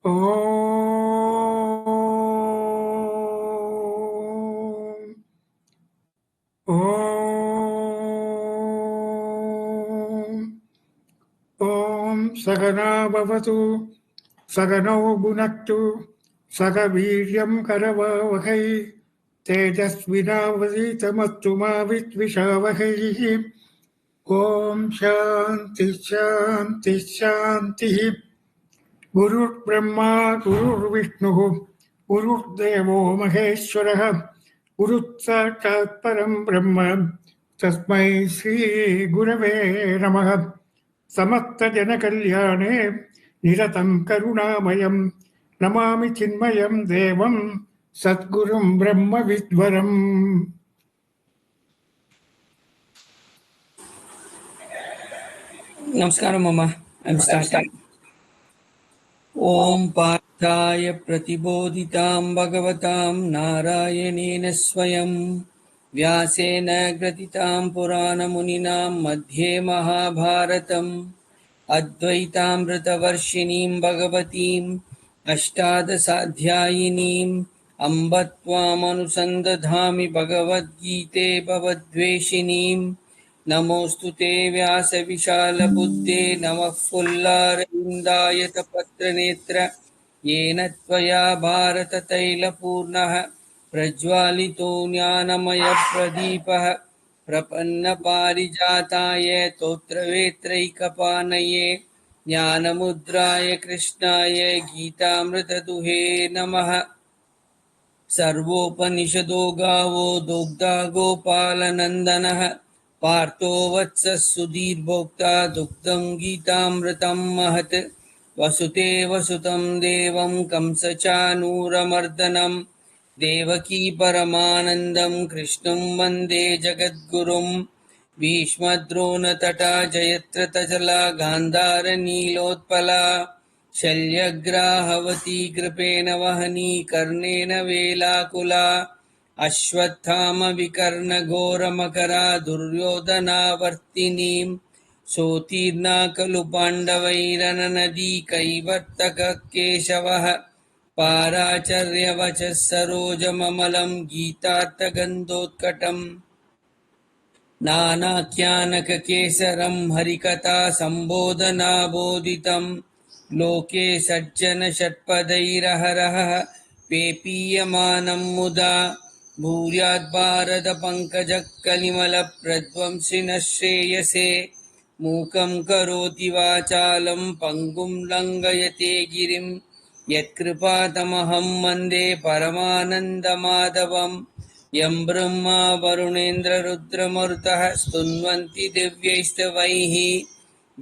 Om. Om. Om Sagana Bhavatu Sagano Bhunaktu Sagaviryam Karavavahai Tejasvinavaditamastu ma Vitvishavahai. Om Shanti Shanti Shanti. Guru Brahma Guru Vishnu Guru Devo Maheshwara Guru Sakshat Param Brahma Tasmai Sri Gurave Namaha. Samatta Jana Kalyane Niratam Karunamayam Namami Chinmayam Devam Satgurum Brahma Vidvaram. Namaskaram, Mama. I'm starting. Om Parthaya Pratibodhitam Bhagavatam Narayanena Swayam Vyasena Gratitam Purana Muninam Madhye Mahabharatam Advaitamritavarshinim Bhagavatim Ashtadasadhyayinim Ambatvam Bhagavad Gite Bhavadveshinim Namostu te Vyasa-vishala-buddhe Namah Fullarindayatapatra-netra Yena tvaya bharata-taila-purnaha Prajwalito jnanamaya-pradipah Prapanna-parijataye Totra-vetraikapanaye Jnanamudraya Krishnaye Gita-amrita-duhe Namaha सर्वोपनिषदो गावो दुग्धा गोपालनन्दनः पार्थो वत्सः सुधीर्भोक्ता दुग्धं गीतामृतं महत् वसुतेवसुतं देवं कंसचानूरमर्दनं देवकी परमानन्दं कृष्णं वन्दे जगद्गुरुं भीष्मद्रोणतटा जयत्रतजला गान्धारनीलोत्पला शल्यग्राहवती कृपेण वहनी कर्णेन वेलाकुला अश्वत्थामविकर्णघोरमकरा दुर्योधनावर्तिनीं सोतीर्णा खलु पाण्डवैरननदी कैवर्तकः केशवः पाराचर्यवचः सरोजममलं गीतार्थगन्धोत्कटम् नानाख्यानककेसरं हरिकथा सम्बोधनाबोधितं लोके सज्जनषट्पदैरहरः पेपीयमानं मुदा भूयाद्भारतपङ्कजः कलिमलप्रध्वंसिनः श्रेयसे मूकं करोति वाचालं पङ्गुं लङ्घयते गिरिं यत्कृपातमहं वन्दे परमानन्दमाधवम् यं ब्रह्मा वरुणेन्द्ररुद्रमरुतः स्तुन्वन्ति दिव्यैस्तवैः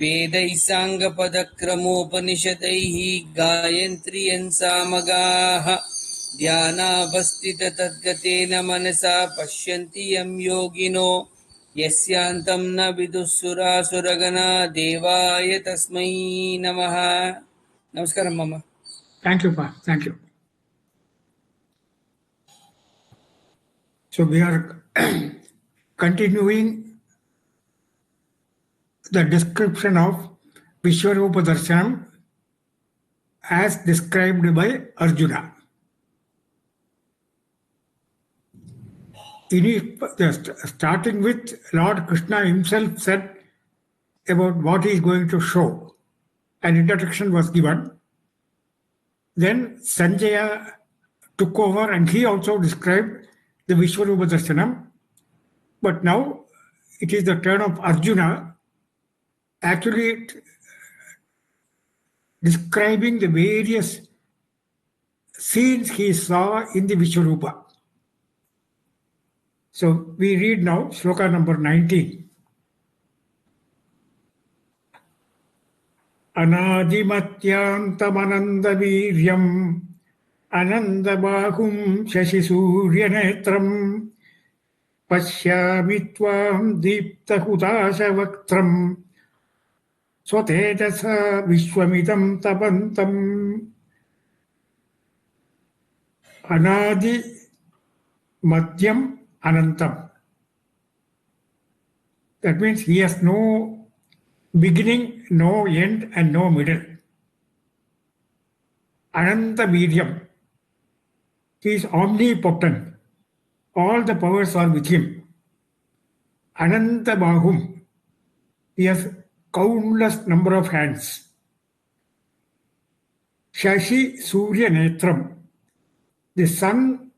वेदैः साङ्गपदक्रमोपनिषदैः गायन्त्री यन्सामगाः ध्यानावस्थिततद्गतेन मनसा पश्यन्ति यं योगिनो यस्यान्तं न विदुःसुरासुरगणा देवाय तस्मै नमः. नमस्कारं मम. Thank you, Pa. Thank you. So we are continuing the description of Vishwarupa Darshanam as described by Arjuna. Starting with Lord Krishna himself said about what he is going to show. An introduction was given. Then Sanjaya took over and he also described the Vishwarupa Darshanam. But now it is the turn of Arjuna actually describing the various scenes he saw in the Vishwarupa. So we read now Shloka number 19. Anadimatyantamanandaviryam Anandabahum Shashisuryanetram Pashyami Tvam Deeptahutasavaktram Swatejasa Vishwamitam Tapantam. Anadi Madhyam Anantam. That means he has no beginning, no end, and no middle. Ananta Viryam. He is omnipotent. All the powers are with him. Ananta Bahum. He has countless number of hands. Shashi Surya Netram. The sun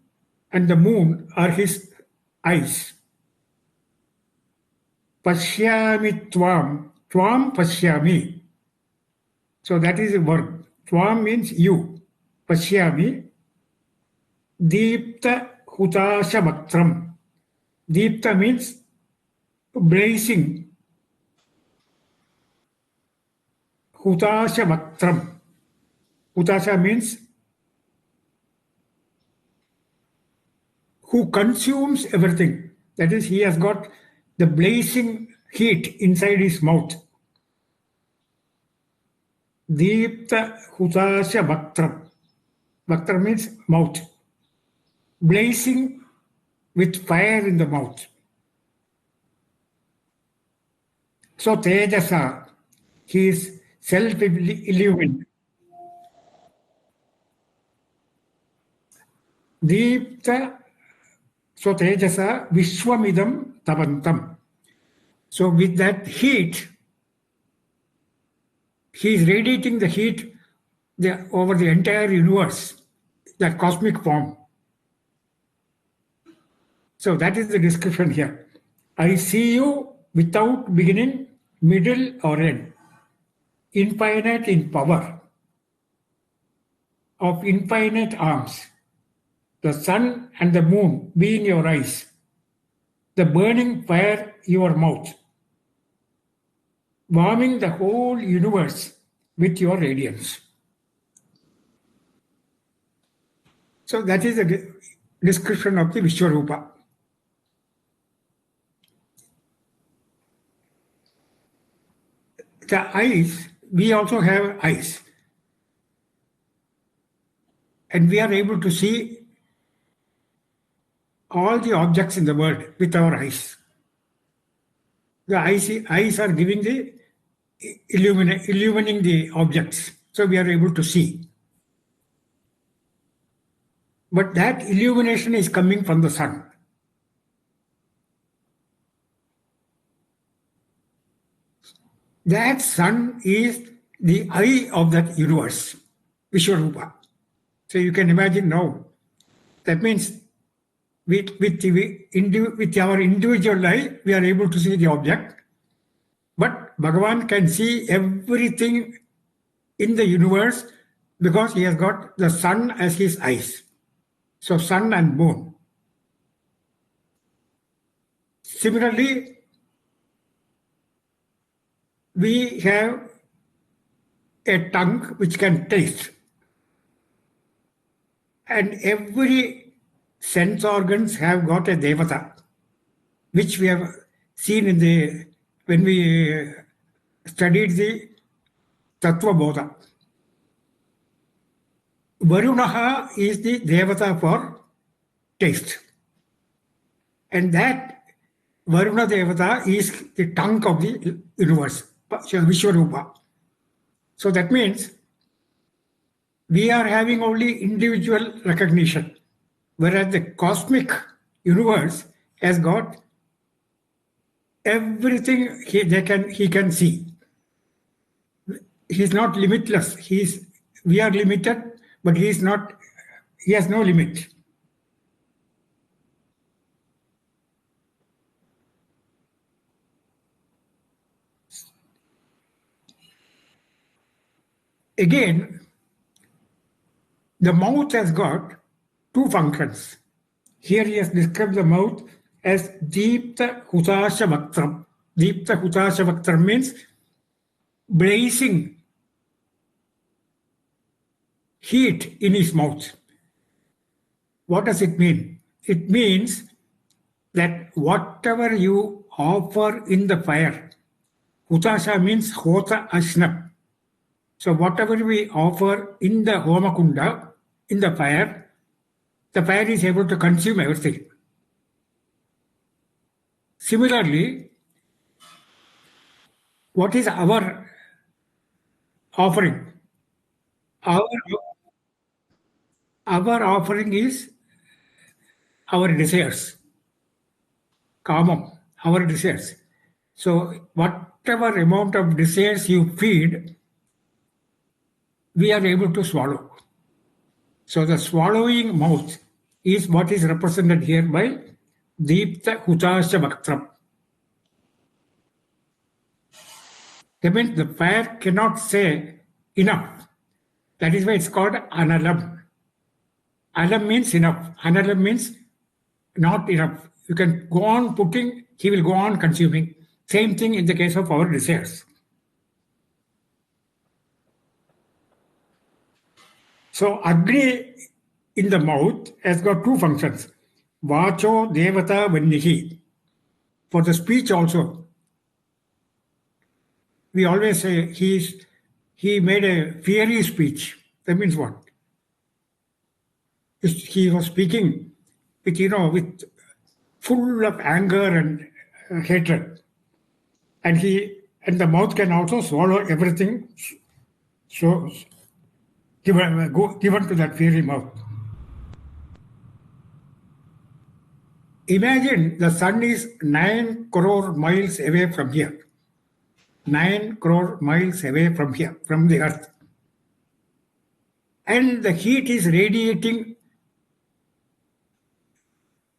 and the moon are his eyes. Pashyami Tvam. Tvam Pashyami. So that is a verb. Tvam means you. Pashyami. Deepta Hutasha Vatram. Deepta means blazing. Hutasha Vatram. Hutasha means who consumes everything. That is, he has got the blazing heat inside his mouth. Deepta Hutasha Vatram. Vatram means mouth. Blazing with fire in the mouth. So Tejasa, he is self-illumined. Deepta, so Tejasa Vishwamidam Tavantam. So with that heat, he is radiating the heat over the entire universe, that cosmic form. So that is the description here. I see you without beginning, middle, or end. Infinite in power, of infinite arms. The sun and the moon being your eyes. The burning fire your mouth. Warming the whole universe with your radiance. So that is a description of the Vishwarupa. The eyes, we also have eyes. And we are able to see all the objects in the world with our eyes. The eyes are giving the illumining the objects. So we are able to see. But that illumination is coming from the sun. That sun is the eye of that universe, Vishwarupa. So you can imagine now. That means with our individual eye, we are able to see the object. But Bhagavan can see everything in the universe because he has got the sun as his eyes. So sun and moon. Similarly, we have a tongue which can taste. And every sense organs have got a devata, which we have seen when we studied the Tattva Bodha. Varunaha is the devata for taste. And that Varuna devata is the tongue of the universe, Vishwarupa. So that means we are having only individual recognition, whereas the cosmic universe has got everything he can see. He is not limitless. We are limited, but he has no limit. Again, the mouth has got two functions. Here he has described the mouth as Deepta Hutasha Vaktram. Deepta Hutasha Vaktram means blazing heat in his mouth. What does it mean? It means that whatever you offer in the fire, Hutasha means Hota Ashnab. So whatever we offer in the Homakunda, in the fire is able to consume everything. Similarly, what is our offering? our offering is our desires, kamam, our desires. So whatever amount of desires you feed, we are able to swallow. So the swallowing mouth is what is represented here by Deepta Hutasha Bhaktram. That means the fire cannot say enough. That is why it's called analam. Alam means enough. Analam means not enough. You can go on putting, he will go on consuming. Same thing in the case of our desires. So Agni in the mouth has got two functions. Vacho Devata Vannihi. For the speech also. We always say he made a fiery speech. That means what? He was speaking with, with full of anger and hatred. And the mouth can also swallow everything. So given to that fiery mouth. Imagine the sun is 9 crore miles away from here. 9 crore miles away from here, from the earth. And the heat is radiating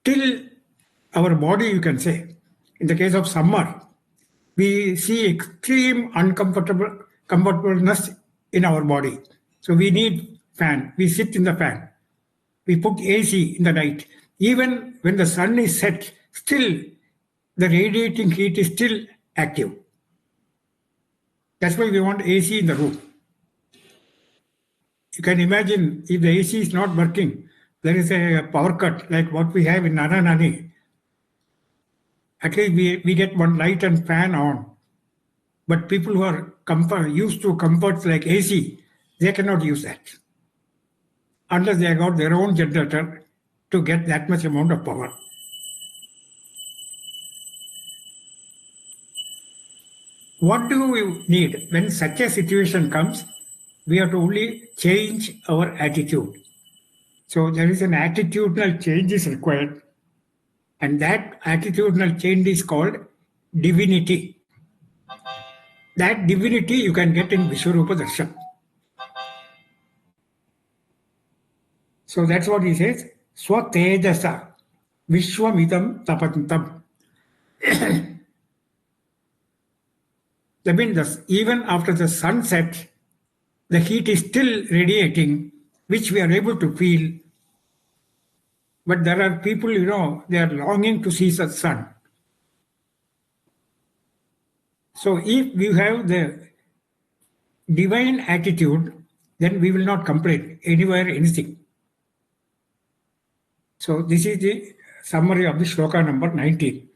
till our body, you can say. In the case of summer, we see extreme uncomfortableness in our body. So we need fan. We sit in the fan. We put AC in the night. Even when the sun is set, still the radiating heat is still active. That's why we want AC in the room. You can imagine if the AC is not working, there is a power cut like what we have in Nana Nani. At least we get one light and fan on. But people who are used to comforts like AC, they cannot use that. Unless they have got their own generator to get that much amount of power. What do we need? When such a situation comes, we have to only change our attitude. So there is an attitudinal change is required. And that attitudinal change is called divinity. That divinity you can get in Vishwarupa Darshan. So that's what he says. Swatejasa Vishwamidam Tapantam. That means even after the sunset, the heat is still radiating, which we are able to feel. But there are people, they are longing to see the sun. So if we have the divine attitude, then we will not complain anywhere, anything. So this is the summary of the shloka number 19.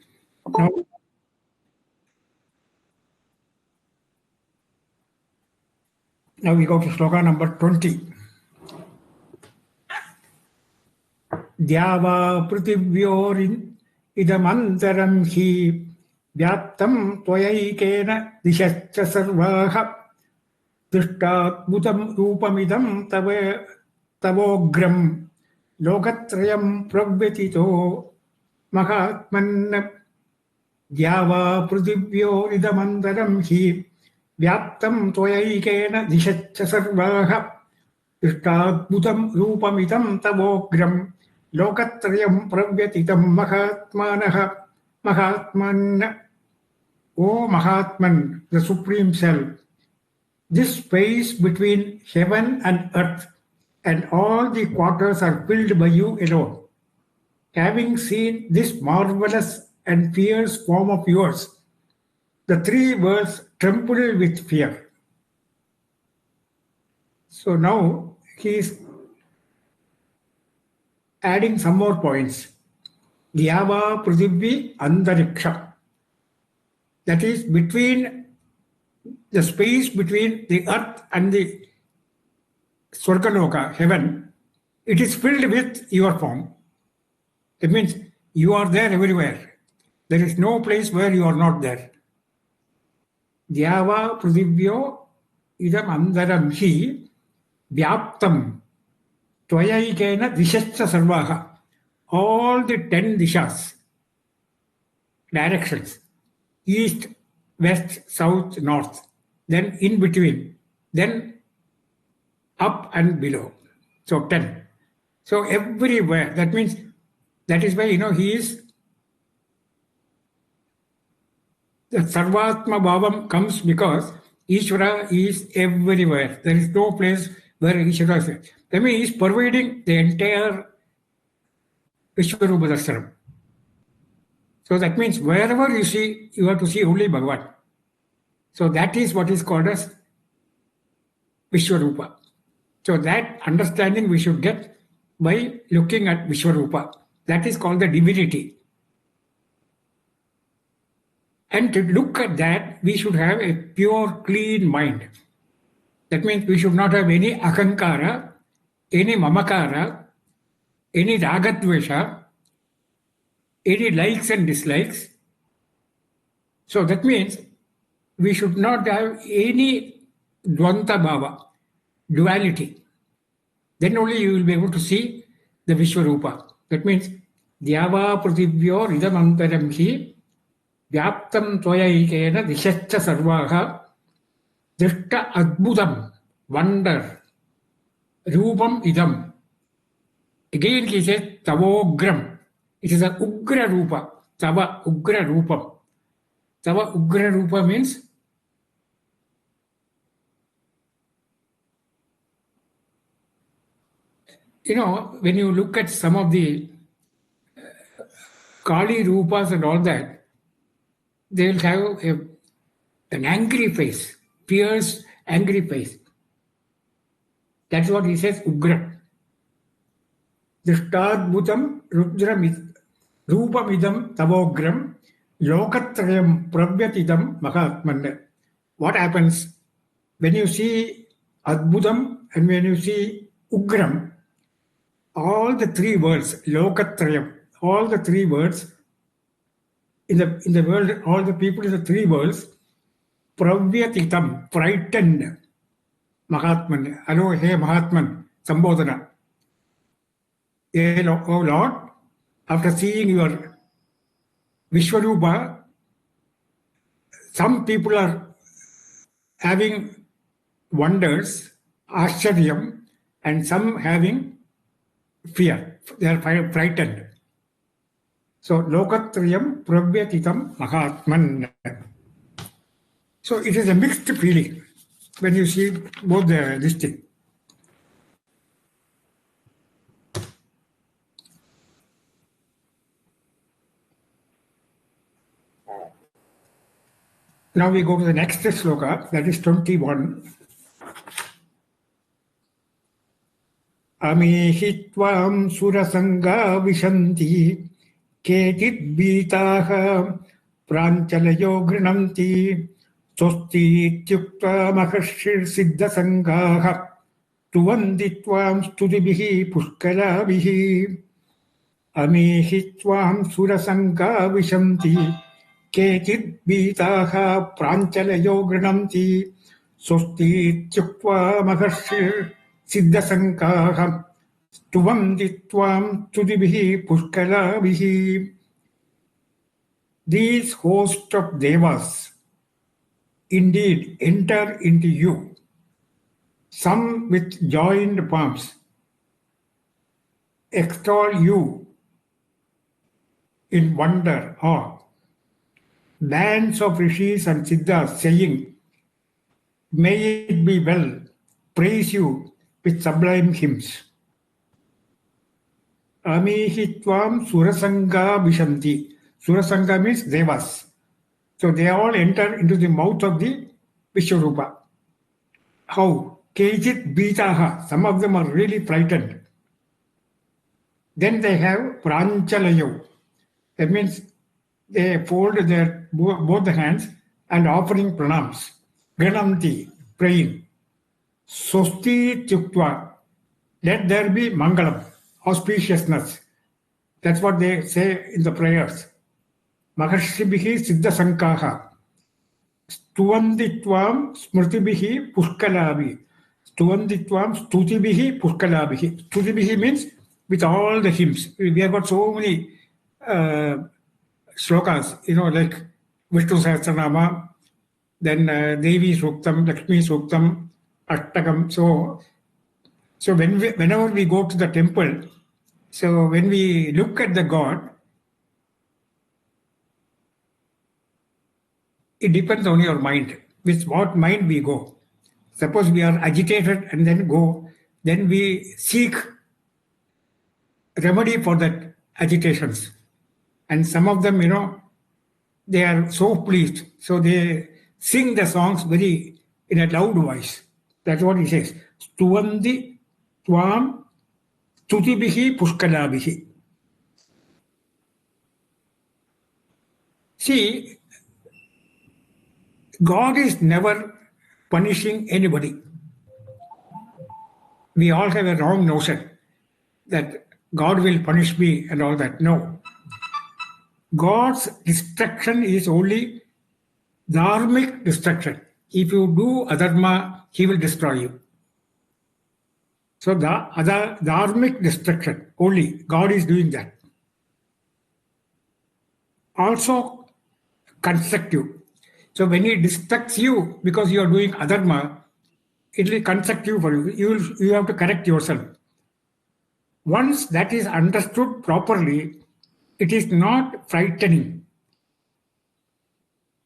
Now we go to shloka number 20. Dyava prithivyorin idamantaram hi vyaptam tvayaikena dishascha sarvaha drishtadbhutam rupamidam tavogram lokatrayam pravyatito mahatman Dyava prithivyo idamantaram hi Vyaptam tvayaikena dishaccha sarvaha Ishtadbhutam rupamitam tavogram Lokatrayam pravyatitam Mahatman. O Mahatman, the Supreme Self, this space between heaven and earth and all the quarters are filled by you alone. Having seen this marvelous and fierce form of yours, the three worlds tremble with fear. So now he is adding some more points. Dyava Prithivvi Antariksha. That is between the space between the earth and the Swargaloka, heaven, it is filled with your form. It means you are there everywhere. There is no place where you are not there. Dyava Prithivyo idam andaram hi vyaptam. Tvayaikena dishascha sarvaha. All the 10 dishas, directions, east, west, south, north, then in between, then up and below. So 10. So everywhere. That means, that is why, he is, the Sarvatma Bhavam comes because Ishvara is everywhere. There is no place where Ishvara is. That means he is pervading the entire Vishwarupa Darshanam. So that means wherever you see, you have to see only Bhagavan. So that is what is called as Vishwarupa. So that understanding we should get by looking at Vishwarupa. That is called the divinity. And to look at that, we should have a pure, clean mind. That means we should not have any akankara, any mamakara, any ragadvesha, any likes and dislikes. So that means we should not have any dvanta bhava, duality. Then only you will be able to see the Vishwarupa. That means Dyava Prithivyo Ridam Antaram Hi Vyaptam Tvayaikena Dishascha Sarvaha Drishta Adbudam, wonder, Rupam Idam. Again he says Tavogram. It is an Ugra Rupa. Tava Ugra Rupam. Tava Ugra Rupa means when you look at some of the Kali Rupas and all that, they will have an angry face, fierce, angry face. That's what he says, Ugra. Drishtadbhutam Rupamidam Tavogram Lokatrayam Pravyatidam Mahatman. What happens when you see Adbhutam and when you see Ugram? All the three words, Lokatrayam, all the three words in the world, all the people in the three worlds, Pravyatitam, frightened, Mahatman. Hello, hey Mahatman, Sambodhana. Oh Lord, after seeing your Vishwarupa, some people are having wonders, Ascharyam, and some having fear. They are frightened. So, Lokatrayam Pravyatitam Mahatman. So, it is a mixed feeling when you see both this thing. Now we go to the next sloka, that is 21. Amihi tvam surasanga vishanti ketit bitaha pranchalayo grinanti sosti ityukta mahashir siddha sangaha tuvanti tvam studibihi pushkalabihi. Amihi tvam surasanga vishanti Ketit bitaha pranchalayo grinanti sosti ityukta mahashir siddha sankaha tuvanti tvam studibihi pushkalabihi. These hosts of devas indeed enter into you, some with joined palms, extol you in wonder, awe. Bands of rishis and siddhas saying, may it be well, praise you with sublime hymns. Amihi tvam surasanga vishanti. Surasanga means devas. So they all enter into the mouth of the Vishwarupa. How? Kejit bitaha. Some of them are really frightened. Then they have pranchalayo. That means they fold their both the hands and offering pranams. Granamti, praying. Sosti tyuktva. Let there be mangalam, auspiciousness. That's what they say in the prayers. Mahashribihi siddha sankaha. Stuvanti tvam smritibihi pushkalabi. Stuvanditvam Stutibihi Pushkalabihi. Stutibihi means with all the hymns. We have got so many slokas, like Vishnu Sahasranama, then Devi Suktam, Lakshmi Suktam, Ashtakam. So whenever we go to the temple, so when we look at the God, it depends on your mind. With what mind we go. Suppose we are agitated and then go, then we seek remedy for that agitations. And some of them, they are so pleased. So they sing the songs very in a loud voice. That's what he says. Stuvandi Tvam Stutibihi Pushkalabihi. See, God is never punishing anybody. We all have a wrong notion that God will punish me and all that. No. God's destruction is only dharmic destruction. If you do adharma, he will destroy you. So the other dharmic destruction, only God is doing that. Also constructive. So when he destructs you because you are doing adharma, it will construct you for you. You have to correct yourself. Once that is understood properly, it is not frightening.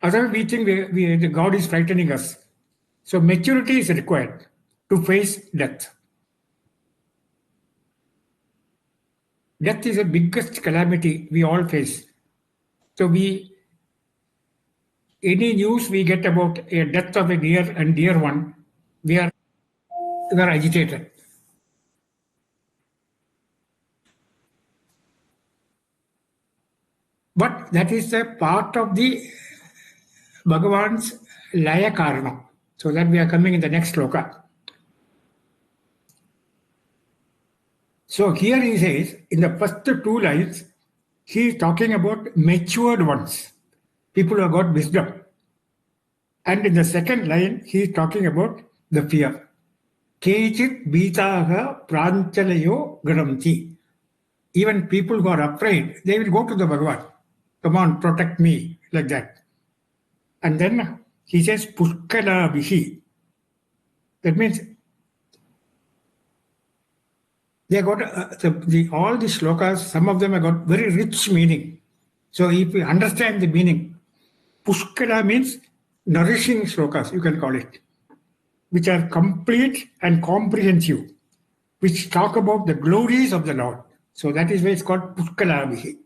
Otherwise, we think the God is frightening us. So maturity is required to face death. Death is the biggest calamity we all face. So any news we get about a death of a near and dear one, we are agitated. But that is a part of the Bhagavan's Laya Karana. So that we are coming in the next sloka. So here he says, in the first two lines, he is talking about matured ones, people who have got wisdom. And in the second line, he is talking about the fear. Kechit bitaha pranchalayo garanti. Even people who are afraid, they will go to the Bhagavan. Come on, protect me, like that. And then he says, Pushkala Bihi. That means they got all the slokas, some of them have got very rich meaning. So if you understand the meaning, Pushkala means nourishing slokas, you can call it, which are complete and comprehensive, which talk about the glories of the Lord. So that is why it's called Pushkala Bihi.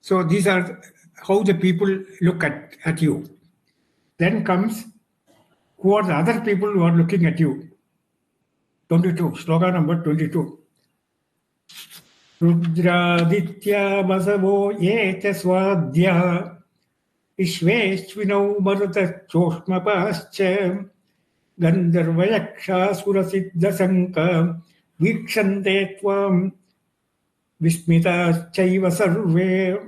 So these are how the people look at you. Then comes, who are the other people who are looking at you? 22, sloka number 22. Rudraditya vasavo yeta swadhya Ishveshvinau marata choshmapascha Gandharvayaksha surasiddha sanka Vikshante tvam vismitaschaiva sarve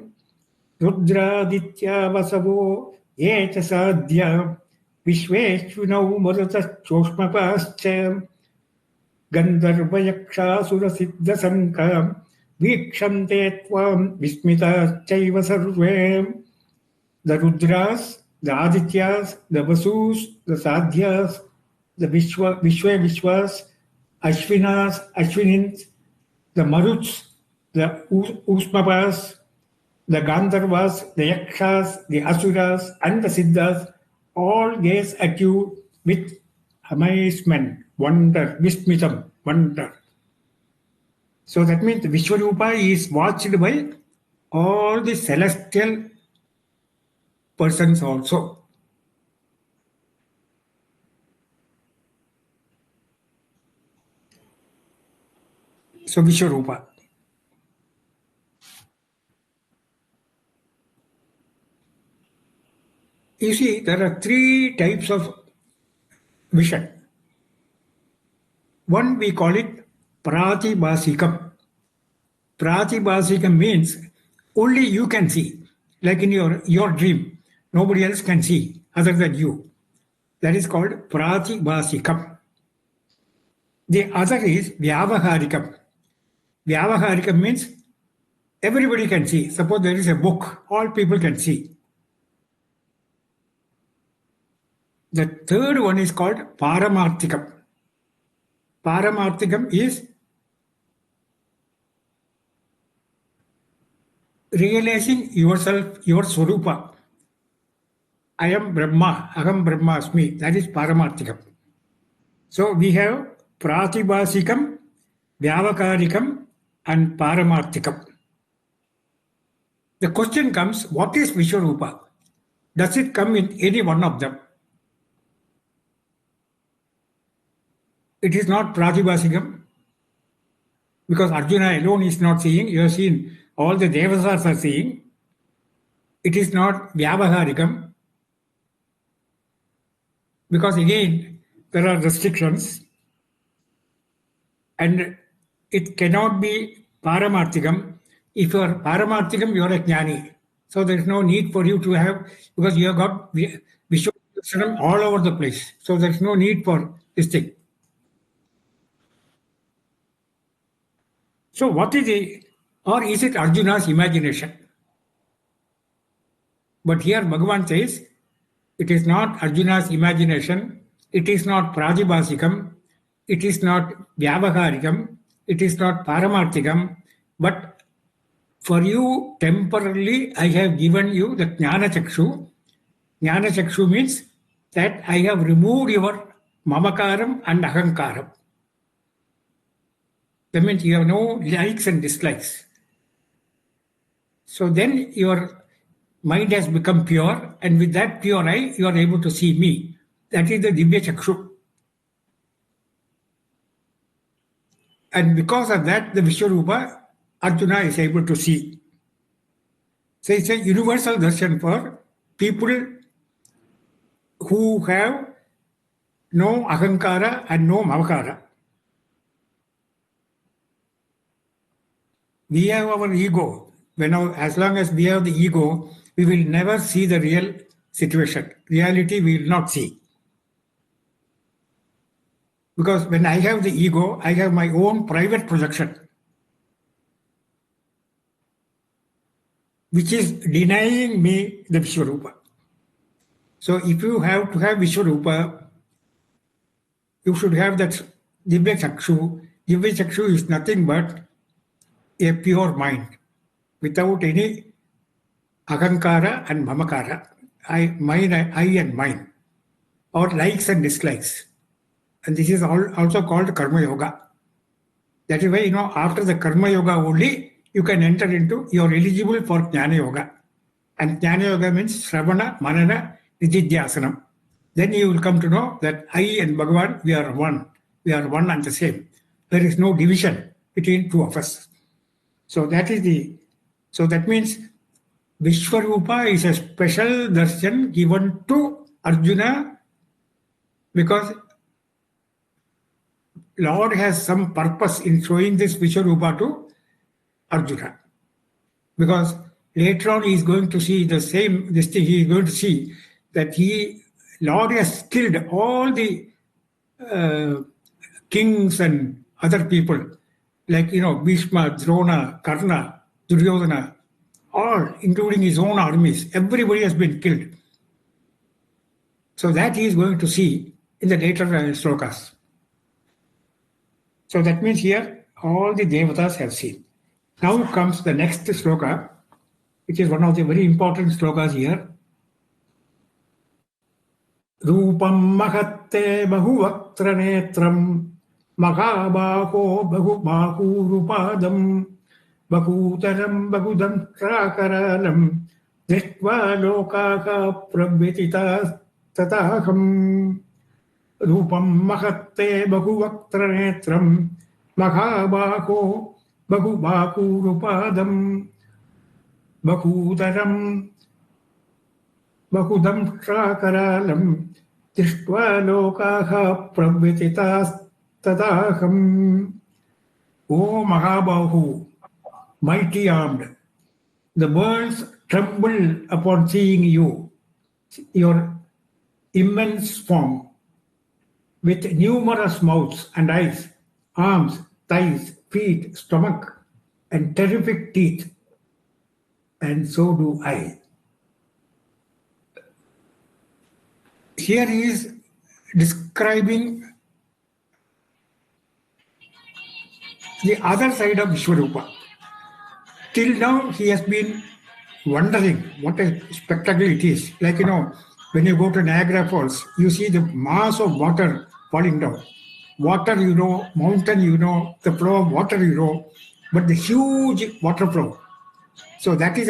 Rudraditya vasavo yeta sadhya Vishveshvinau marata choshmapascha Gandharvayaksha surasiddha sanka Vikshante tvam vismitaschaiva sarve. The Rudras, the Adityas, the Vasus, the Sadhyas, the Vishwas, Ashvinas, Ashvinins, the Maruts, the Usmapas, the Gandharvas, the Yakshas, the Asuras, and the Siddhas all gaze at you with amazement, wonder, Vismitam, wonder. So that means the Vishwarupa is watched by all the celestial persons also. So Vishwarupa. You see, there are three types of vision. One we call it Pratibhasikam. Pratibhasikam means only you can see, like in your dream. Nobody else can see other than you. That is called Pratibhasikam. The other is Vyavaharikam. Vyavaharikam means everybody can see. Suppose there is a book, all people can see. The third one is called Paramarthikam. Paramarthikam is realizing yourself, your Swarupa. I am Brahma, Aham Brahmasmi. That is Paramarthikam. So we have Pratibhasikam, Vyavakarikam, and Paramarthikam. The question comes, what is Vishwarupa? Does it come in any one of them? It is not Pratibhasikam, because Arjuna alone is not seeing. You have seen all the Devatas are seeing. It is not Vyavaharikam, because again there are restrictions, and it cannot be Paramarthikam. If you are Paramarthikam, you are a Jnani. So there is no need for you to have, because you have got Vishwarupa all over the place. So there is no need for this thing. So what is it? Or is it Arjuna's imagination? But here Bhagavan says, it is not Arjuna's imagination, it is not Pratibhasikam, it is not Vyavaharikam, it is not Paramarthikam, but for you temporarily I have given you the Jnana Chakshu. Jnana Chakshu means that I have removed your Mamakaram and Ahankaram. That means you have no likes and dislikes. So then your mind has become pure, and with that pure eye, you are able to see me. That is the Divya Chakshu. And because of that, the Vishwarupa, Arjuna is able to see. So it's a universal darshan for people who have no ahankara and no mamakara. We have our ego. As long as we have the ego, we will never see the real situation. Reality we will not see. Because when I have the ego, I have my own private projection, which is denying me the Vishwarupa. So if you have to have Vishwarupa, you should have that Divya Chakshu. Divya Chakshu is nothing but a pure mind, without any Ahankara and Mamakara, I and mine, or likes and dislikes. And this is also called Karma Yoga. That is why, after the Karma Yoga only, you can enter into, you are eligible for Jnana Yoga. And Jnana Yoga means Shravana, Manana, Nididhyasanam. Then you will come to know that I and Bhagavan, we are one. We are one and the same. There is no division between two of us. So that means Vishwarupa is a special darshan given to Arjuna, because Lord has some purpose in showing this Vishwarupa to Arjuna. Because later on he is going to see this thing, he is going to see that Lord has killed all the kings and other people, like, Bhishma, Drona, Karna, Duryodhana, all, including his own armies. Everybody has been killed. So that he is going to see in the later slokas. So that means here all the Devatas have seen. Now comes the next sloka, which is one of the very important slokas here. Rupam mahatte bahuvaktra netram Mahabaho Bahurupadam Bahutaram Bahudam Krakaralam Dritva Lokaka Prabhititas Tataham Rupam Mahatte Bahuvaktra Netram Mahabaho Bahurupadam Bahutaram Bahudam Krakaralam Dritva Lokaka Prabhititas Tadaham. O Mahabahu, mighty armed, the birds tremble upon seeing you. Your immense form with numerous mouths and eyes, arms, thighs, feet, stomach, and terrific teeth. And so do I. Here he is describing the other side of Vishwarupa. Till now, he has been wondering what a spectacle it is. Like, when you go to Niagara Falls, you see the mass of water falling down. Water, mountain, the flow of water, but the huge water flow. So that is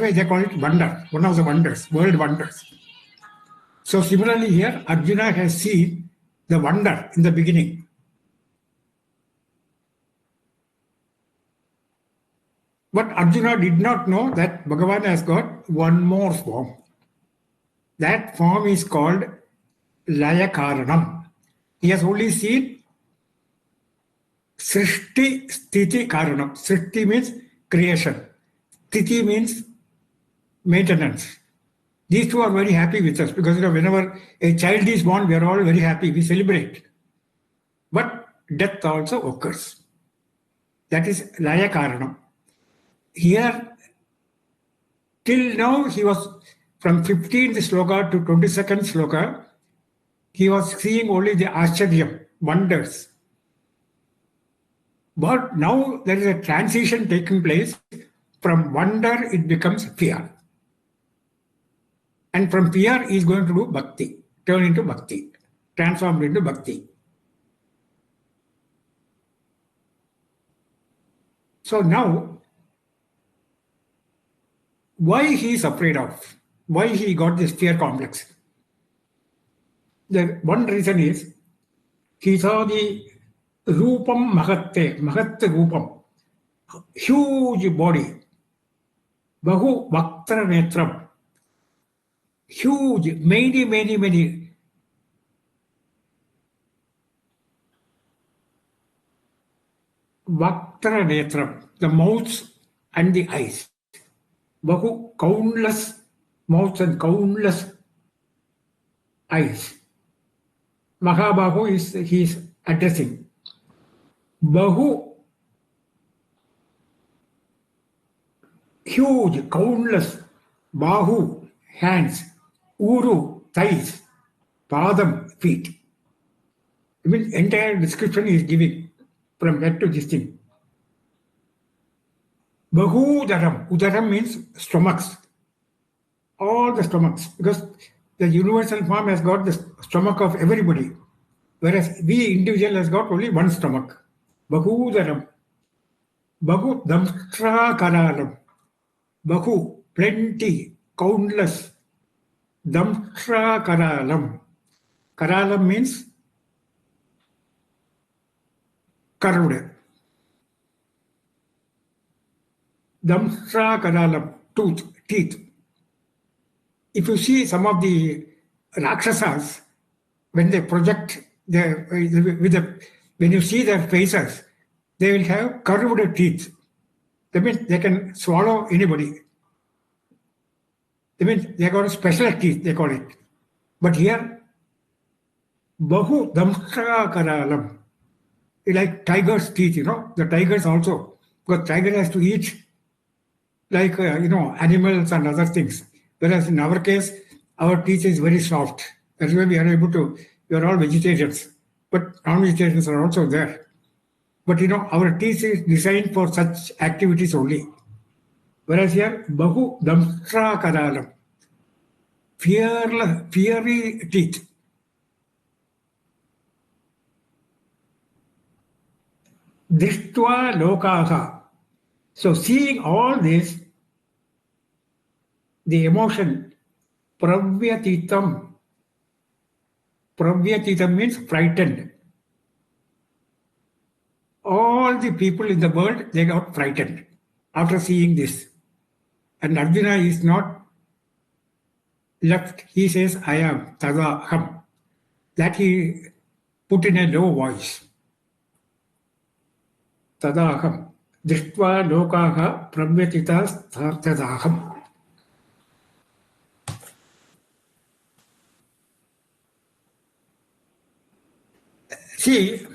why they call it wonder, one of the wonders, world wonders. So similarly here, Arjuna has seen the wonder in the beginning. But Arjuna did not know that Bhagavan has got one more form. That form is called Laya Karanam. He has only seen Srishti Sthiti Karanam. Srishti means creation. Sthiti means maintenance. These two are very happy with us because whenever a child is born, we are all very happy. We celebrate. But death also occurs. That is Laya Karanam. Here, till now, he was from 15th sloka to 22nd sloka, he was seeing only the Ascharyam, wonders. But now there is a transition taking place. From wonder, it becomes fear. And from fear, he is going to do bhakti, turn into bhakti, transformed into bhakti. So now, why he is afraid of? Why he got this fear complex? The one reason is he saw the Rupam Mahatte, Mahat Rupam, huge body, Bahu Vaktra Netram, huge, many. Vaktra Netram, the mouths and the eyes. Bahu, countless mouths and countless eyes. Mahabahu he is addressing. Bahu, huge, countless. Bahu, hands. Uru, thighs. Padam, feet. I mean, entire description is giving from head to this thing. Bahudaram. Udaram means stomachs. All the stomachs. Because the universal form has got the stomach of everybody. Whereas we individual has got only one stomach. Bahudaram. Bahu damshra karalam. Bahu, plenty, countless. Damshra karalam. Karalam means curved. Damshra karalam, tooth, teeth. If you see some of the Rakshasas, when they project when you see their faces, they will have curved teeth. That means they can swallow anybody. That means they got special teeth, they call it. But here, Bahu Damshra Karalam. It's like tiger's teeth, the tigers also. Because tiger has to eat like, animals and other things. Whereas in our case, our teeth is very soft. That's why we are all vegetarians. But non-vegetarians are also there. But our teeth is designed for such activities only. Whereas here, Bahu Damshra Karalam. Fiery teeth. Dishtva Lokaha. So seeing all this, the emotion, Pravyatitam. Pravyatitam means frightened. All the people in the world, they got frightened after seeing this. And Arjuna is not left. He says, I am Tadaham. That he put in a low voice. Tadaham. Dishtva lokaha pravyatitas tadaham. See,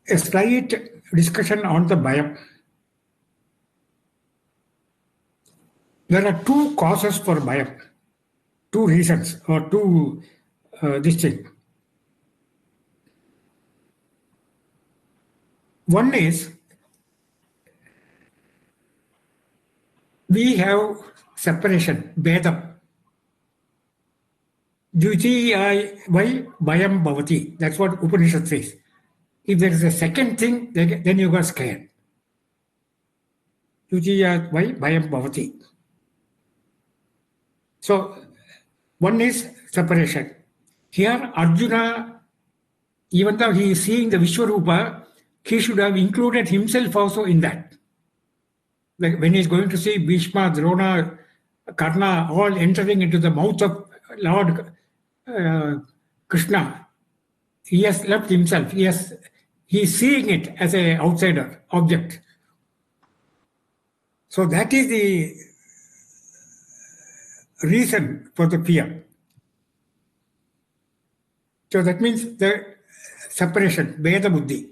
a slight discussion on the Bhayam. There are two causes for Bhayam, two reasons or two this thing. One is we have separation, Vedam. Dvitiyai Bhayam Bhavati. That's what Upanishad says. If there is a second thing, then you got scared. Dvitiyai Bhayam Bhavati. So, one is separation. Here, Arjuna, even though he is seeing the Vishwarupa, he should have included himself also in that. Like when he is going to see Bhishma, Drona, Karna, all entering into the mouth of Lord Krishna, he has left himself. He is seeing it as an outsider object. So that is the reason for the fear. So that means the separation, Veda Buddhi.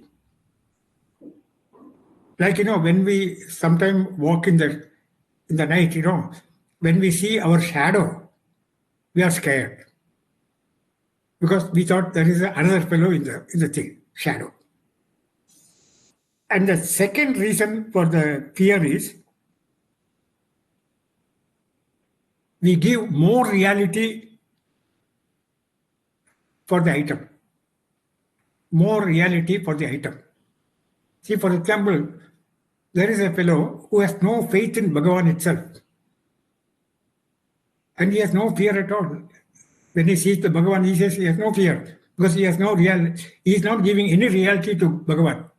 Like, when we sometimes walk in the night, when we see our shadow, we are scared. Because we thought there is another fellow in the thing, shadow. And the second reason for the fear is we give more reality for the item. More reality for the item. See, for example, there is a fellow who has no faith in Bhagavan itself. And he has no fear at all. When he sees the Bhagavan, he says he has no fear because he is not giving any reality to Bhagavan.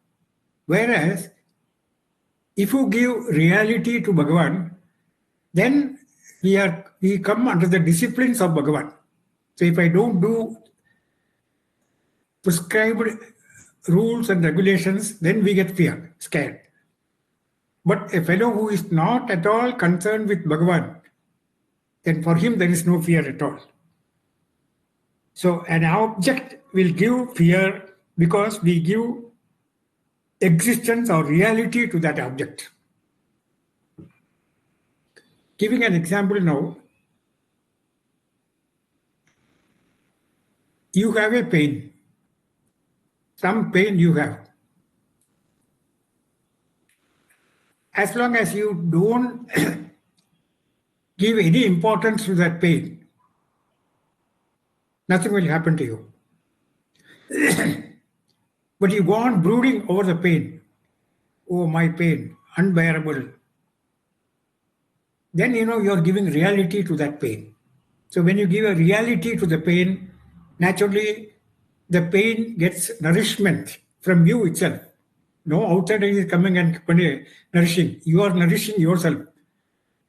Whereas, if you give reality to Bhagavan, then we come under the disciplines of Bhagavan. So if I don't do prescribed rules and regulations, then we get scared. But a fellow who is not at all concerned with Bhagavan, then for him there is no fear at all. So an object will give fear because we give existence or reality to that object. Giving an example now, you have a pain. Some pain you have. As long as you don't give any importance to that pain, nothing will happen to you. But you go on brooding over the pain. Oh, my pain, unbearable. Then you are giving reality to that pain. So when you give a reality to the pain, naturally the pain gets nourishment from you itself. No outsider is coming and nourishing. You are nourishing yourself.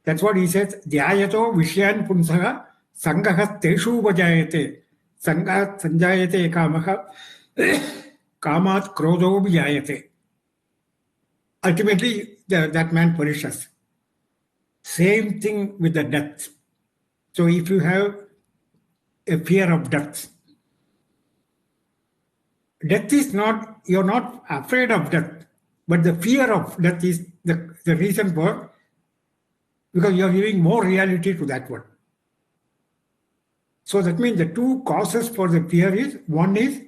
That's what he says. Dhyayato Vishyan Punsaha Sangaha Teshu Vajayate. Sangat Sanjayate Kamaha Kamat Krodho Vijayate. Ultimately, that man perishes. Same thing with the death. So if you have a fear of death, death is not, you're not afraid of death, but the fear of death is the reason for, because you're giving more reality to that one. So that means the two causes for the fear is, one is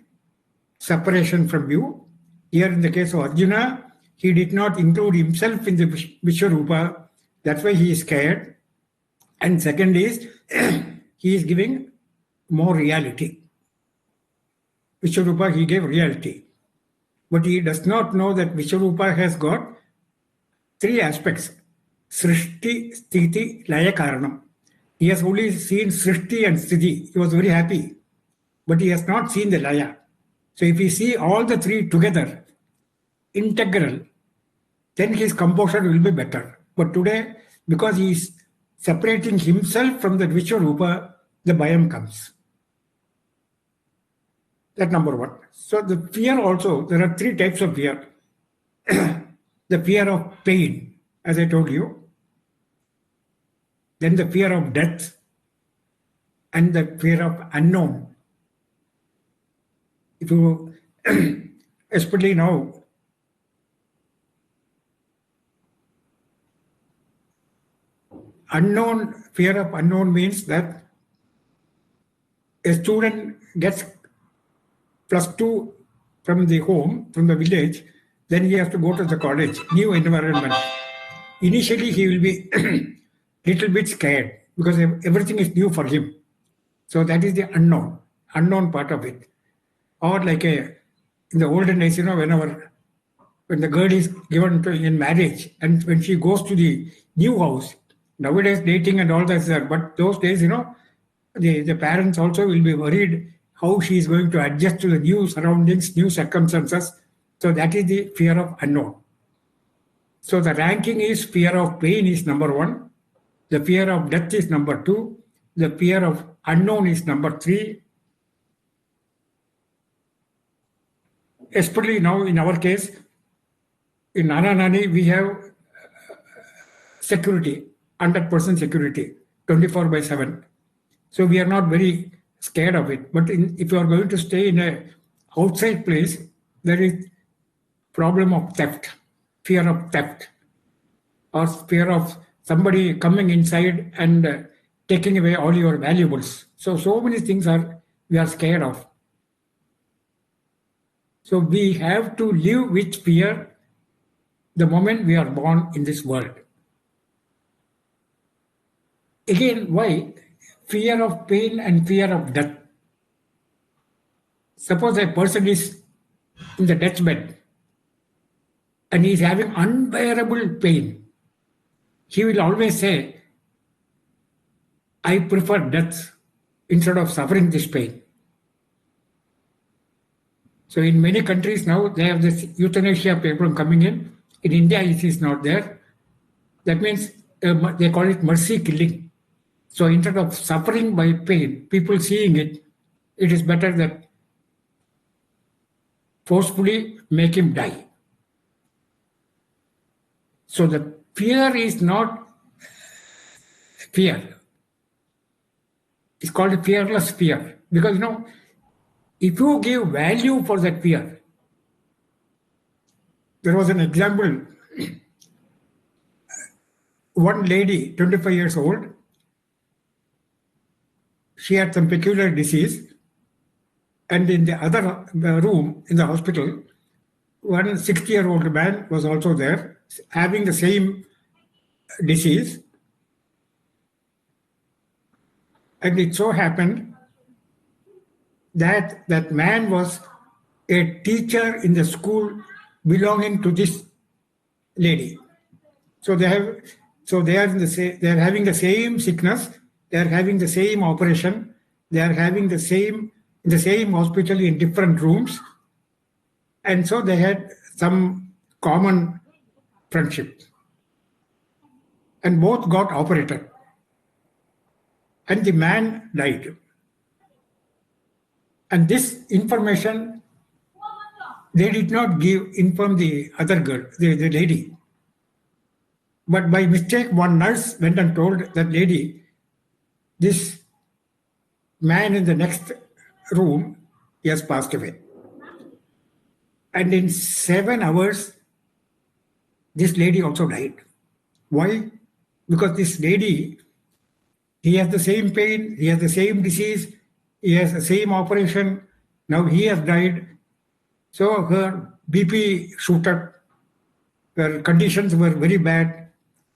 separation from you. Here in the case of Arjuna, he did not include himself in the Vishwarupa. That's why he is scared. And second is, he is giving more reality. Vishwarupa, he gave reality. But he does not know that Vishwarupa has got three aspects. Srishti, Sthiti, Laya Karanam. He has only seen Srishti and Sthiti. He was very happy. But he has not seen the Laya. So if we see all the three together, integral, then his composure will be better. But today, because he is separating himself from the Vishwarupa, the Bhayam comes. That's number one. So the fear also, there are three types of fear. The fear of pain, as I told you. Then the fear of death. And the fear of unknown. If you, especially now, fear of unknown means that a student gets +2 from the home, from the village, then he has to go to the college, new environment. Initially, he will be little bit scared because everything is new for him. So that is the unknown part of it. Or like in the olden days, when the girl is given in marriage and when she goes to the new house, nowadays dating and all that is there, but those days, the parents also will be worried how she is going to adjust to the new surroundings, new circumstances. So that is the fear of unknown. So the ranking is fear of pain is number 1, the fear of death is number 2, the fear of unknown is number 3. Especially now in our case, in Nana Nani, we have security, 100% security, 24/7. So we are not very scared of it. But if you are going to stay in a outside place, there is problem of theft, fear of theft, or fear of somebody coming inside and taking away all your valuables. So many things we are scared of. So we have to live with fear the moment we are born in this world. Again, why? Fear of pain and fear of death. Suppose a person is in the deathbed and he is having unbearable pain. He will always say, I prefer death instead of suffering this pain. So in many countries now, they have this euthanasia program coming in. In India, it is not there. That means they call it mercy killing. So instead of suffering by pain, people seeing it, it is better that forcefully make him die. So the fear is not fear. It's called a fearless fear. Because, if you give value for that fear, there was an example. One lady, 25 years old, she had some peculiar disease, and in the other room in the hospital, one 60-year-old man was also there, having the same disease. And it so happened that that man was a teacher in the school belonging to this lady. So they are having the same sickness, they are having the same operation, they are having the same hospital in different rooms, and so they had some common friendship, and both got operated, and the man died. And this information they did not inform the other girl, the lady. But by mistake, one nurse went and told that lady, this man in the next room, he has passed away. And in 7 hours, this lady also died. Why? Because this lady, he has the same pain, he has the same disease, he has the same operation, now he has died. So her BP shot up, her conditions were very bad,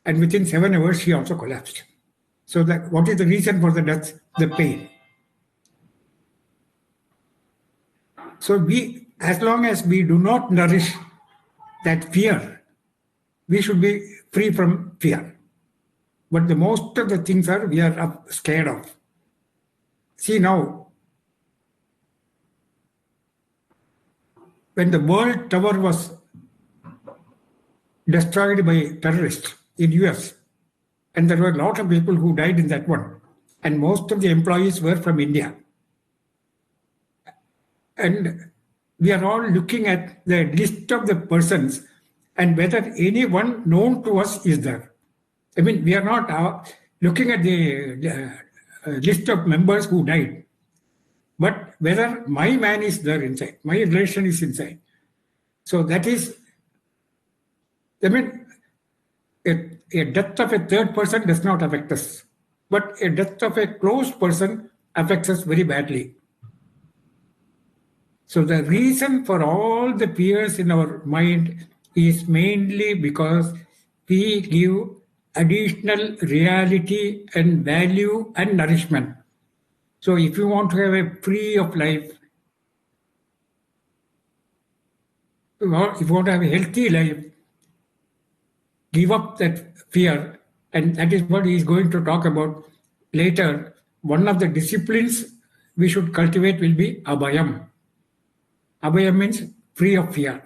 and within 7 hours she also collapsed. So what is the reason for the death? The pain. So as long as we do not nourish that fear, we should be free from fear. But the most of the things we are scared of. See now, when the World Tower was destroyed by terrorists in US, and there were a lot of people who died in that one, and most of the employees were from India. And we are all looking at the list of the persons and whether anyone known to us is there. I mean, we are not looking at the list of members who died. but whether my man is there inside, my relation is inside. So that is, I mean, a death of a third person does not affect us, but a death of a close person affects us very badly. So the reason for all the fears in our mind is mainly because we give additional reality and value and nourishment. So if you want to have a free of life, if you want to have a healthy life, give up that fear. And that is what he is going to talk about later. One of the disciplines we should cultivate will be abhayam. Abhayam means free of fear.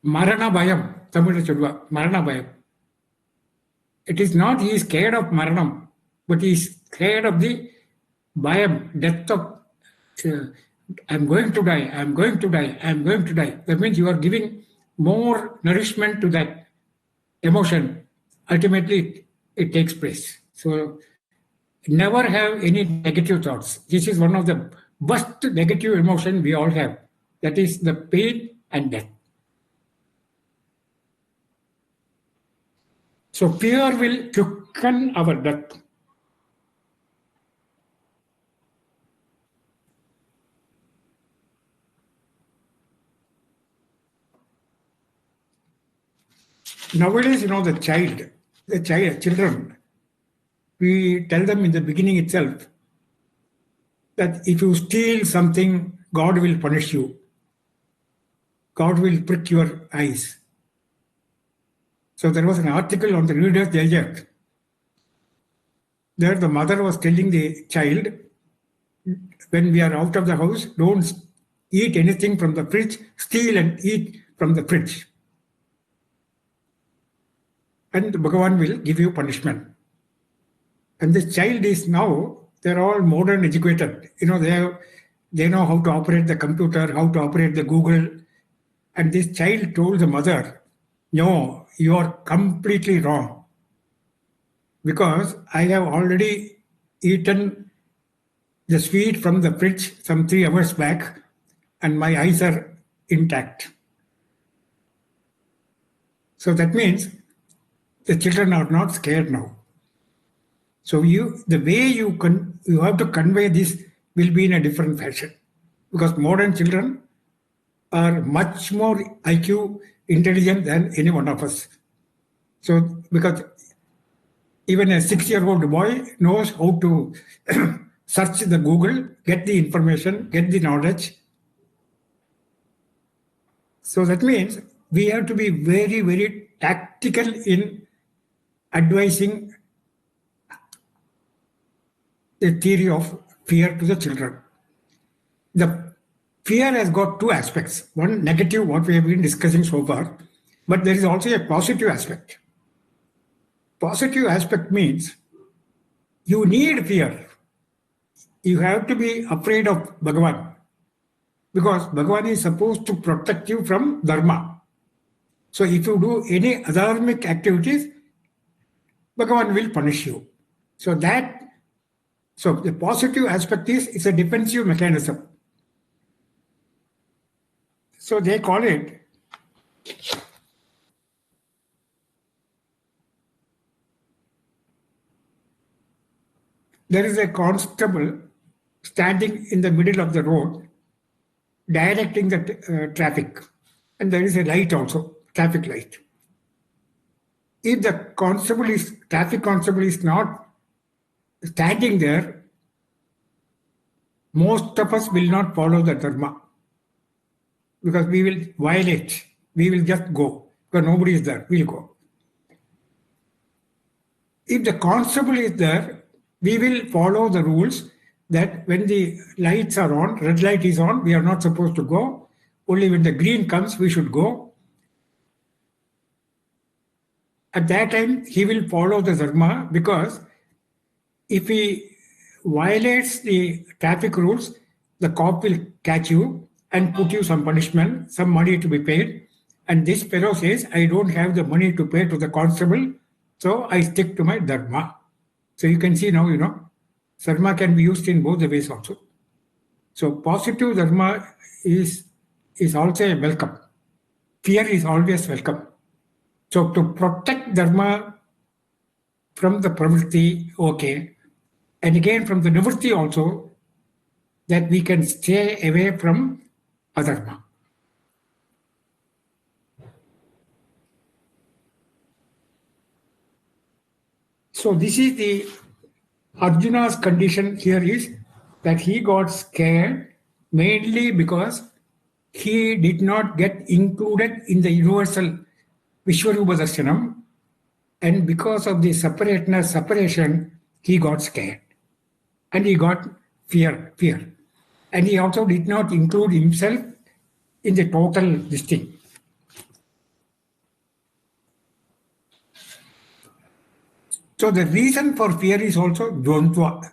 Marana bhayam, Tamil solva, Marana bhayam. It is not he is scared of maranam, but he is scared of the bhayam, death of I'm going to die, I'm going to die, I'm going to die. That means you are giving more nourishment to that emotion. Ultimately, it takes place. So never have any negative thoughts. This is one of the worst negative emotion we all have. That is the pain and death. So fear will quicken our death. Nowadays, the children, we tell them in the beginning itself that if you steal something, God will punish you. God will prick your eyes. So there was an article on the Reader's Digest. There the mother was telling the child, when we are out of the house, don't eat anything from the fridge, steal and eat from the fridge. And Bhagavan will give you punishment. And this child is now, they're all modern educated. They know how to operate the computer, how to operate the Google. And this child told the mother, no, you are completely wrong. Because I have already eaten the sweet from the fridge some 3 hours back and my eyes are intact. So that means the children are not scared now. So the way you have to convey this will be in a different fashion. Because modern children are much more IQ intelligent than any one of us. So because even a 6-year-old boy knows how to search the Google, get the information, get the knowledge. So that means we have to be very, very tactical in advising the theory of fear to the children. The fear has got 2 aspects. One negative, what we have been discussing so far, but there is also a positive aspect. Positive aspect means you need fear. You have to be afraid of Bhagavan because Bhagavan is supposed to protect you from dharma. So if you do any adharmic activities, Bhagavan will punish you. So the positive aspect is it's a defensive mechanism. So they call it there is a constable standing in the middle of the road directing the traffic, and there is a light also, traffic light. If the traffic constable is not standing there, most of us will not follow the dharma because we will violate. We will just go because nobody is there. We'll go. If the constable is there, we will follow the rules that when the lights are on, red light is on, we are not supposed to go. Only when the green comes, we should go. At that time, he will follow the dharma because if he violates the traffic rules, the cop will catch you and put you some punishment, some money to be paid. And this fellow says, I don't have the money to pay to the constable, so I stick to my dharma. So you can see now, dharma can be used in both the ways also. So positive dharma is also a welcome. Fear is always welcome. So to protect dharma from the pravritti, okay, and again from the nivritti also, that we can stay away from adharma. So this is the Arjuna's condition here is that he got scared mainly because he did not get included in the universal Vishwarupa Darshanam, and because of the separation, he got scared. And he got fear. And he also did not include himself in the total this thing. So the reason for fear is also dvandva,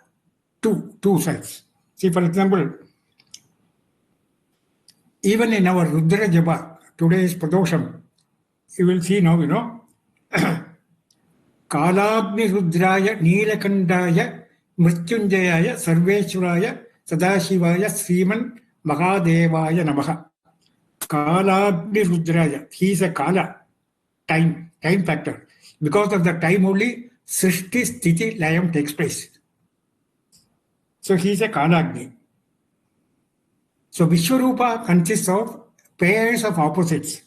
two selves. See, for example, even in our Rudra Japa, today is Pradosham, you will see now, Kalagni Rudraya Neelakandaya Mrityunjayaya Sarveshwaraya Sadashivaya Sriman Mahadevaya Namaha. Kalagni Rudraya, he is a Kala, time factor. Because of the time only, Srishti Sthiti Layam takes place. So he is a Kalagni. So Vishwarupa consists of pairs of opposites.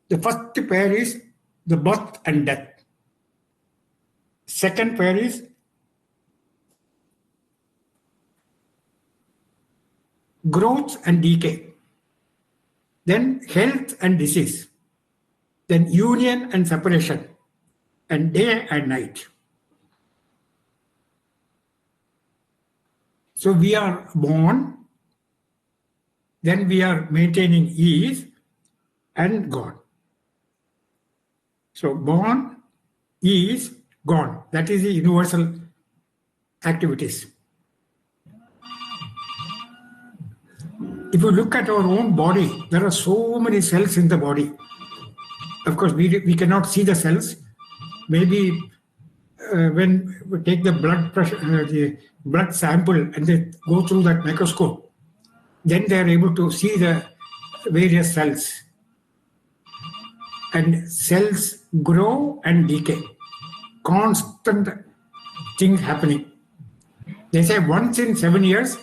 The first pair is the birth and death. Second pair is growth and decay. Then health and disease. Then union and separation. And day and night. So we are born, then we are maintaining ease and gone. So born, ease, gone. That is the universal activities. If you look at our own body, there are so many cells in the body. Of course, we cannot see the cells. Maybe when we take the blood pressure, the blood sample, and they go through that microscope, then they are able to see the various cells. And cells grow and decay. Constant things happening. They say once in 7 years,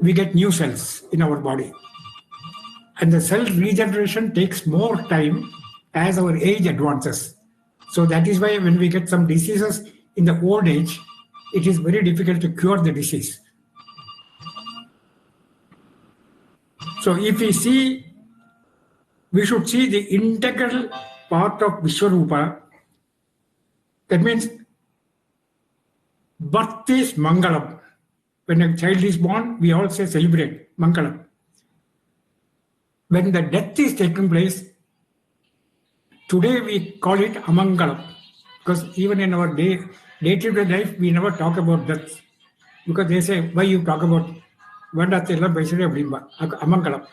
we get new cells in our body. And the cell regeneration takes more time as our age advances. So that is why when we get some diseases in the old age, it is very difficult to cure the disease. So if we see, we should see the integral part of Vishwarupa. That means birth is Mangalam. When a child is born, we all say celebrate Mangalam. When the death is taking place, today we call it Amangalam. Because even in our day-to-day life, we never talk about death. Because they say, why you talk about Amangalam?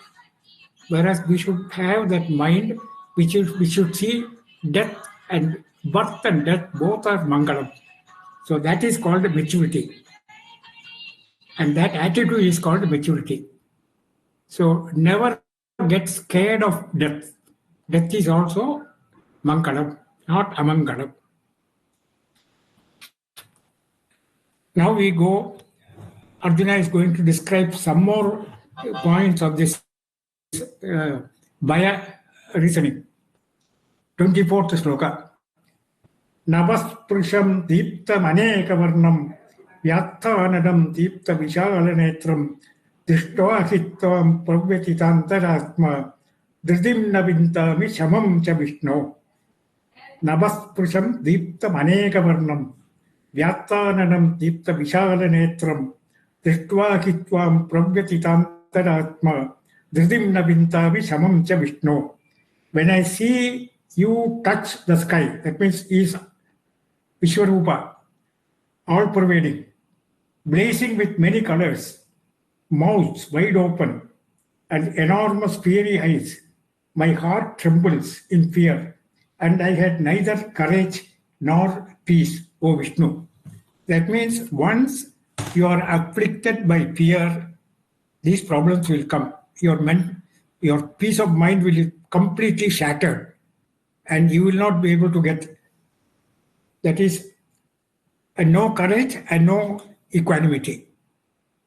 Whereas we should have that mind, we should see death and birth and death both are Mangalam. So that is called maturity. And that attitude is called maturity. So never get scared of death. Death is also Mangalam, not Amangalam. Now we go, Arjuna is going to describe some more points of this Bhaya reasoning. 24th sloka. Navasprusham deeptam anekavarnam vyathanadam deepta vishalanetram drishtva hitvam pravyatitantaratma dhridim navintami shamam cha vishno. Navasprusham deeptam anekavarnam vyathanadam deepta vishalanetram drishtva hitvam pravyatitantaratma dhridim navintami shamam cha vishno. When I see you touch the sky, that means is Vishwarupa, all pervading, blazing with many colors, mouths wide open, and enormous fiery eyes. My heart trembles in fear, and I had neither courage nor peace, O Vishnu. That means once you are afflicted by fear, these problems will come. Your peace of mind will be completely shattered, and you will not be able to get. That is, no courage and no equanimity.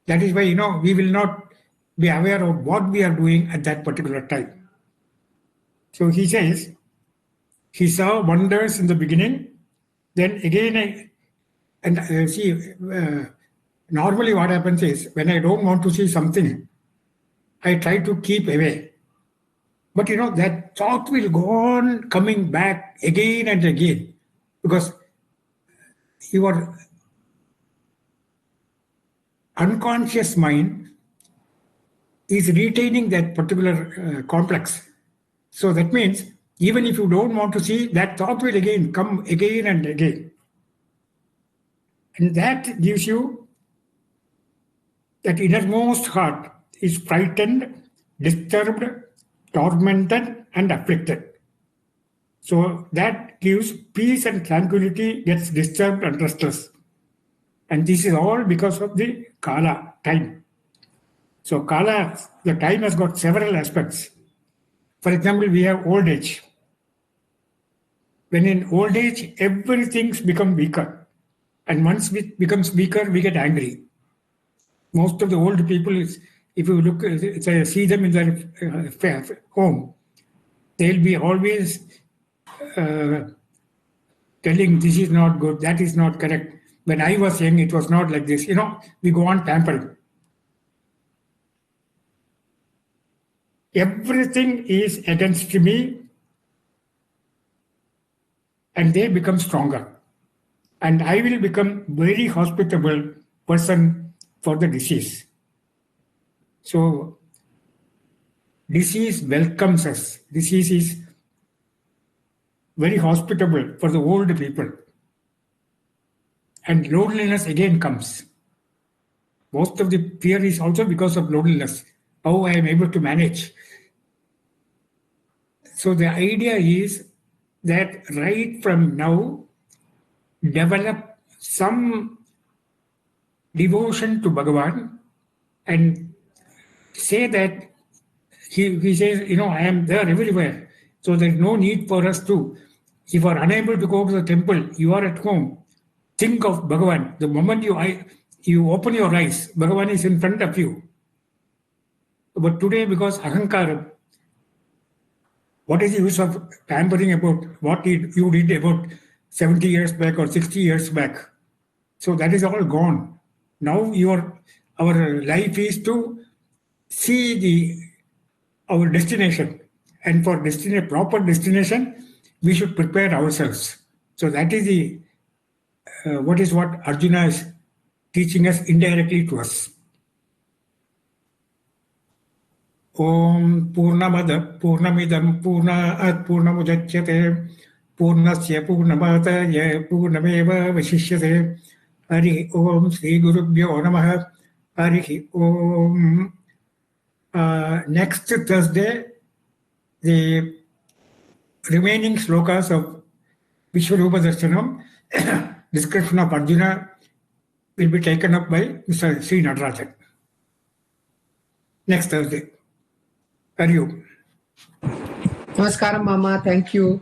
That is why we will not be aware of what we are doing at that particular time. So he says he saw wonders in the beginning, then again, normally what happens is when I don't want to see something, I try to keep away. But that thought will go on coming back again and again because your unconscious mind is retaining that particular complex. So that means even if you don't want to see, that thought will again come again and again. And that gives you that innermost heart is frightened, disturbed, tormented, and afflicted. So that gives peace and tranquility gets disturbed and restless. And this is all because of the Kala, time. So Kala, the time has got several aspects. For example, we have old age. When in old age, everything's become weaker. And once it becomes weaker, we get angry. Most of the old people, if you look, see them in their home, they'll be always telling this is not good, that is not correct. When I was young, it was not like this. We go on pampering. Everything is against me, and they become stronger. And I will become very hospitable person for the disease. So disease welcomes us. Disease is very hospitable for the old people. And loneliness again comes. Most of the fear is also because of loneliness. How I am able to manage. So the idea is that right from now, develop some devotion to Bhagavan and say that he says, I am there everywhere. So there is no need for us to, if you are unable to go to the temple, you are at home. Think of Bhagavan. The moment you open your eyes, Bhagavan is in front of you. But today, because Ahankara, what is the use of pampering about what you did about 70 years back or 60 years back? So that is all gone. Now our life is to see our destination. And for proper destination, we should prepare ourselves. So that is what Arjuna is teaching us indirectly to us. Om Purnamada Purnamidam Purnat Purnamudachyate Purnasya Purnamadaye Purnameva Vashishyate Hari Om Sri Gurubhyo Namaha Hari Om. Next Thursday, the remaining slokas of Vishwarupa Darshanam, description of Arjuna, will be taken up by Mr. Sri Natarajan. Next Thursday. Hari Om. Namaskaram, Mama. Thank you.